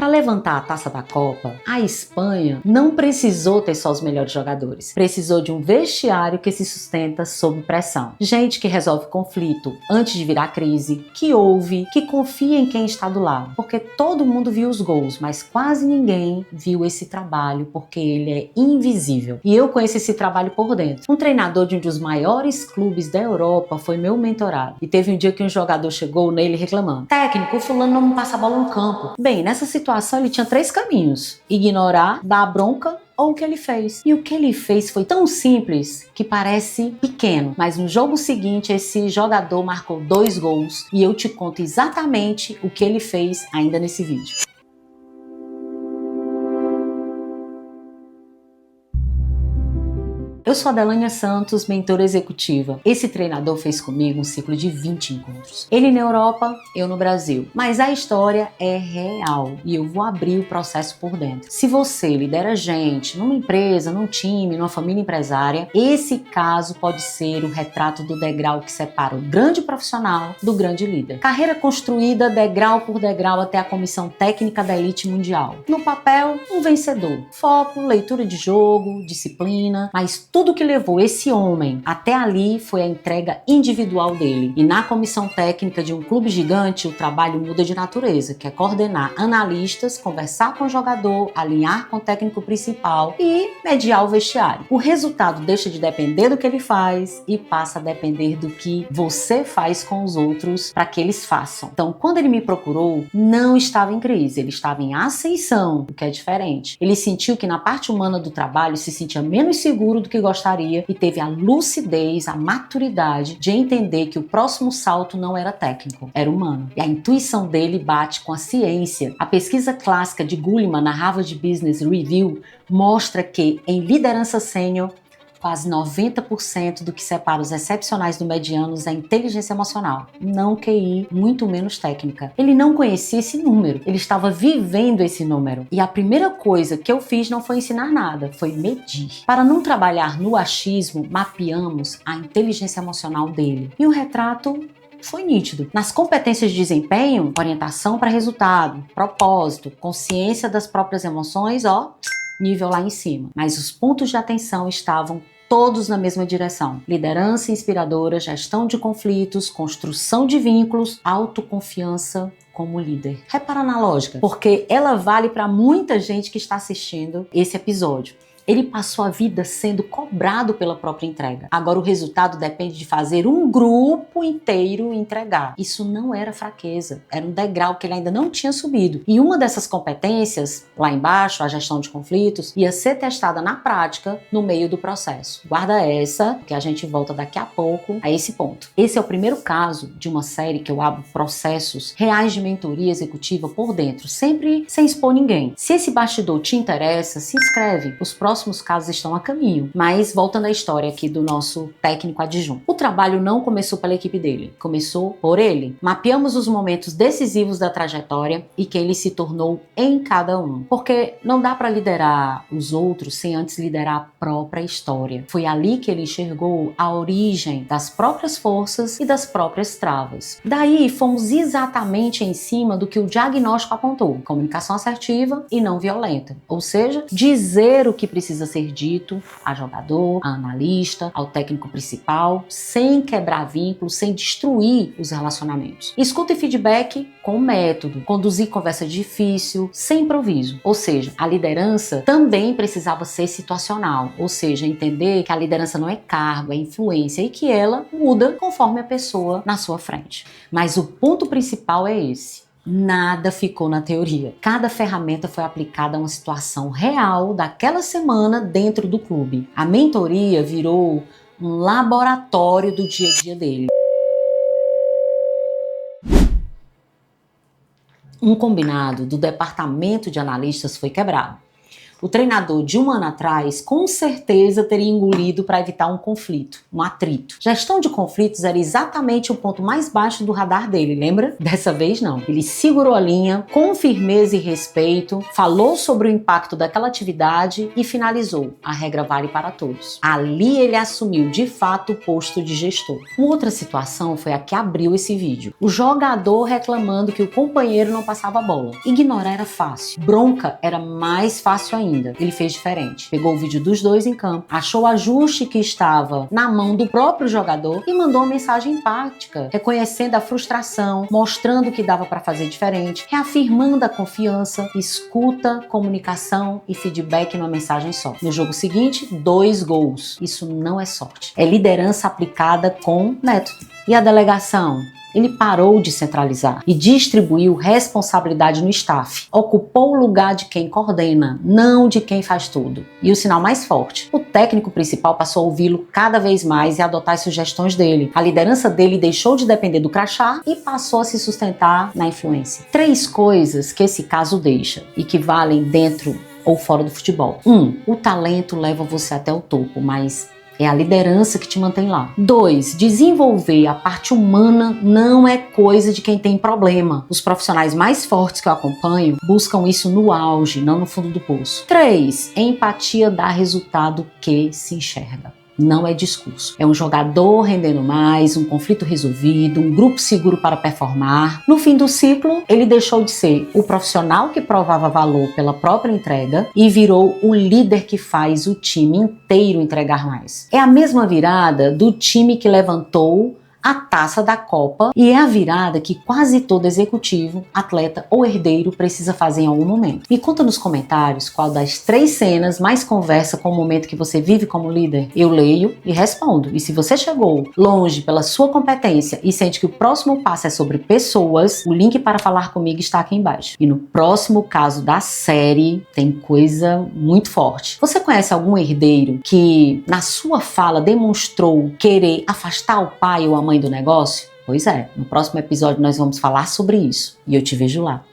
Para levantar a taça da Copa, a Espanha não precisou ter só os melhores jogadores. Precisou de um vestiário que se sustenta sob pressão. Gente que resolve conflito antes de virar crise, que ouve, que confia em quem está do lado. Porque todo mundo viu os gols, mas quase ninguém viu esse trabalho porque ele é invisível. E eu conheço esse trabalho por dentro. Um treinador de um dos maiores clubes da Europa foi meu mentorado. E teve um dia que um jogador chegou nele reclamando: técnico, o fulano não me passa a bola no campo. Bem, nessa situação ele tinha 3 caminhos: ignorar, dar bronca ou o que ele fez. E o que ele fez foi tão simples que parece pequeno, mas no jogo seguinte esse jogador marcou 2 gols e eu te conto exatamente o que ele fez ainda nesse vídeo. Eu sou a Delânia Santos, mentora executiva. Esse treinador fez comigo um ciclo de 20 encontros. Ele na Europa, eu no Brasil. Mas a história é real e eu vou abrir o processo por dentro. Se você lidera gente numa empresa, num time, numa família empresária, esse caso pode ser o retrato do degrau que separa o grande profissional do grande líder. Carreira construída degrau por degrau até a comissão técnica da elite mundial. No papel, um vencedor. Foco, leitura de jogo, disciplina, mas tudo que levou esse homem até ali foi a entrega individual dele. E na comissão técnica de um clube gigante, o trabalho muda de natureza, que é coordenar analistas, conversar com o jogador, alinhar com o técnico principal e mediar o vestiário. O resultado deixa de depender do que ele faz e passa a depender do que você faz com os outros para que eles façam. Então, quando ele me procurou, não estava em crise, ele estava em ascensão, o que é diferente. Ele sentiu que na parte humana do trabalho se sentia menos seguro do que gostaria e teve a lucidez, a maturidade de entender que o próximo salto não era técnico, era humano. E a intuição dele bate com a ciência. A pesquisa clássica de Goleman na Harvard Business Review mostra que em liderança sênior, quase 90% do que separa os excepcionais do medianos é inteligência emocional, não QI, muito menos técnica. Ele não conhecia esse número, ele estava vivendo esse número. E a primeira coisa que eu fiz não foi ensinar nada, foi medir. Para não trabalhar no achismo, mapeamos a inteligência emocional dele. E o retrato foi nítido. Nas competências de desempenho, orientação para resultado, propósito, consciência das próprias emoções, nível lá em cima. Mas os pontos de atenção estavam todos na mesma direção: liderança inspiradora, gestão de conflitos, construção de vínculos, autoconfiança como líder. Repara na lógica, porque ela vale para muita gente que está assistindo esse episódio. Ele passou a vida sendo cobrado pela própria entrega. Agora o resultado depende de fazer um grupo inteiro entregar. Isso não era fraqueza, era um degrau que ele ainda não tinha subido. E uma dessas competências, lá embaixo, a gestão de conflitos, ia ser testada na prática no meio do processo. Guarda essa, que a gente volta daqui a pouco a esse ponto. Esse é o primeiro caso de uma série que eu abro processos reais de mentoria executiva por dentro, sempre sem expor ninguém. Se esse bastidor te interessa, se inscreve. Os próximos casos estão a caminho. Mas voltando à história aqui do nosso técnico adjunto. O trabalho não começou pela equipe dele, começou por ele. Mapeamos os momentos decisivos da trajetória e quem ele se tornou em cada um. Porque não dá para liderar os outros sem antes liderar a própria história. Foi ali que ele enxergou a origem das próprias forças e das próprias travas. Daí fomos exatamente em cima do que o diagnóstico apontou: comunicação assertiva e não violenta. Ou seja, dizer o que precisa ser dito a jogador, a analista, ao técnico principal, sem quebrar vínculos, sem destruir os relacionamentos. Escuta e feedback com método, conduzir conversa difícil, sem improviso. Ou seja, a liderança também precisava ser situacional, ou seja, entender que a liderança não é cargo, é influência e que ela muda conforme a pessoa na sua frente. Mas o ponto principal é esse: nada ficou na teoria. Cada ferramenta foi aplicada a uma situação real daquela semana dentro do clube. A mentoria virou um laboratório do dia a dia dele. Um combinado do departamento de analistas foi quebrado. O treinador de um ano atrás com certeza teria engolido para evitar um conflito, um atrito. Gestão de conflitos era exatamente o ponto mais baixo do radar dele, lembra? Dessa vez não. Ele segurou a linha com firmeza e respeito, falou sobre o impacto daquela atividade e finalizou: a regra vale para todos. Ali ele assumiu de fato o posto de gestor. Uma outra situação foi a que abriu esse vídeo. O jogador reclamando que o companheiro não passava a bola. Ignorar era fácil. Bronca era mais fácil ainda. Ele fez diferente. Pegou o vídeo dos dois em campo, achou o ajuste que estava na mão do próprio jogador e mandou uma mensagem empática, reconhecendo a frustração, mostrando que dava para fazer diferente, reafirmando a confiança, escuta, comunicação e feedback numa mensagem só. No jogo seguinte, 2 gols. Isso não é sorte. É liderança aplicada com método. E a delegação? Ele parou de centralizar e distribuiu responsabilidade no staff. Ocupou o lugar de quem coordena, não de quem faz tudo. E o sinal mais forte: o técnico principal passou a ouvi-lo cada vez mais e a adotar as sugestões dele. A liderança dele deixou de depender do crachá e passou a se sustentar na influência. 3 coisas que esse caso deixa e que valem dentro ou fora do futebol. 1. O talento leva você até o topo, mas é a liderança que te mantém lá. 2. Desenvolver a parte humana não é coisa de quem tem problema. Os profissionais mais fortes que eu acompanho buscam isso no auge, não no fundo do poço. 3. Empatia dá resultado que se enxerga. Não é discurso. É um jogador rendendo mais, um conflito resolvido, um grupo seguro para performar. No fim do ciclo, ele deixou de ser o profissional que provava valor pela própria entrega e virou o líder que faz o time inteiro entregar mais. É a mesma virada do time que levantou a taça da Copa e é a virada que quase todo executivo, atleta ou herdeiro precisa fazer em algum momento. Me conta nos comentários qual das 3 cenas mais conversa com o momento que você vive como líder. Eu leio e respondo. E se você chegou longe pela sua competência e sente que o próximo passo é sobre pessoas, o link para falar comigo está aqui embaixo. E no próximo caso da série tem coisa muito forte. Você conhece algum herdeiro que na sua fala demonstrou querer afastar o pai ou a mãe do negócio? Pois é, no próximo episódio nós vamos falar sobre isso e eu te vejo lá.